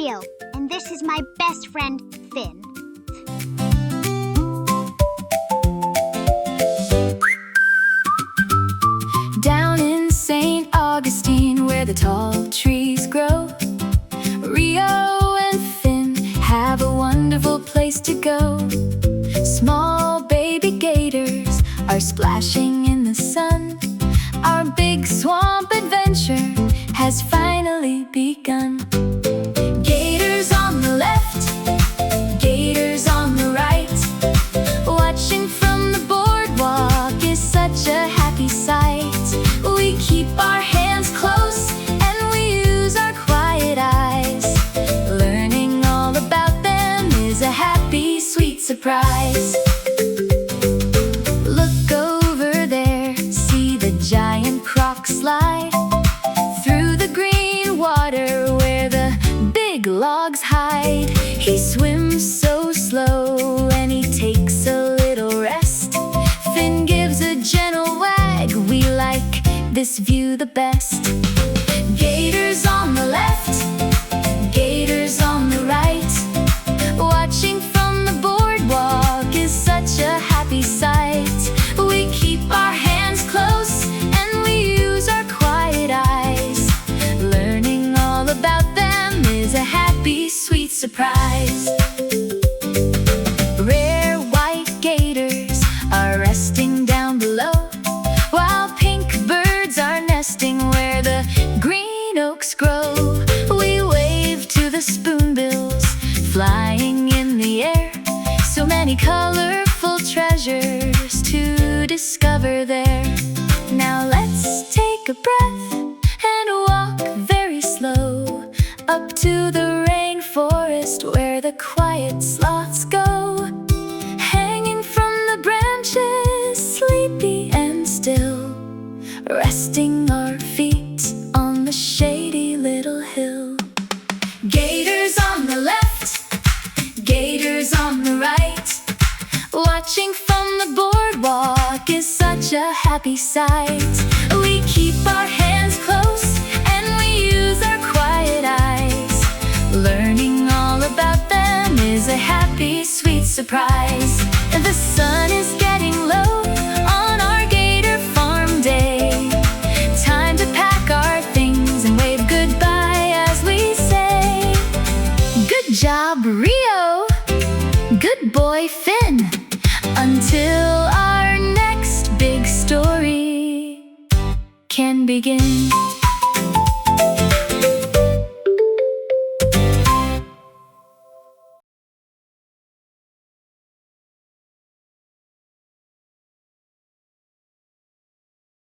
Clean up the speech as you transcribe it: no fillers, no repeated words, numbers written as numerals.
Rio, and this is my best friend, Finn. Down in St. Augustine, where the tall trees grow, Rio and Finn have a wonderful place to go. Small baby gators are splashing in the sun. Our big swamp adventure has finally begun. Gators on the left, gators on the right. Watching from the boardwalk is such a happy sight. We keep our hands close and we use our quiet eyes. Learning all about them is a happy, sweet surprise. Look over there, see the giant croc slide through the green water where the big logs hide. He swims so slow and he takes a little rest. Finn gives a gentle wag, we like this view the best. Gators on the left, gators on the right. Watching from the boardwalk is such a happy sight. We keep our hands close and we use our quiet eyes. Learning all about them is a happy, sweet surprise. Rare white gators are resting down below, while pink birds are nesting where the green oaks grow. We wave to the spoonbills flying in the air. So many colorful treasures to discover there. Now let's take a breath and walk very slow up to the rainforest where the quiet sloths go. Hanging from the branches, sleepy and still, resting our feet on the shady little hill. Gators on the left, gators on the right. Watching from the boardwalk is such a happy sight. We keep our hands close and we use our quiet eyes. Learning all about them is a happy, sweet surprise. The sun is getting low on our gator farm day. Time to pack our things and wave goodbye as we say, good job, Rio! Good boy, Finn! Until our next big story can begin.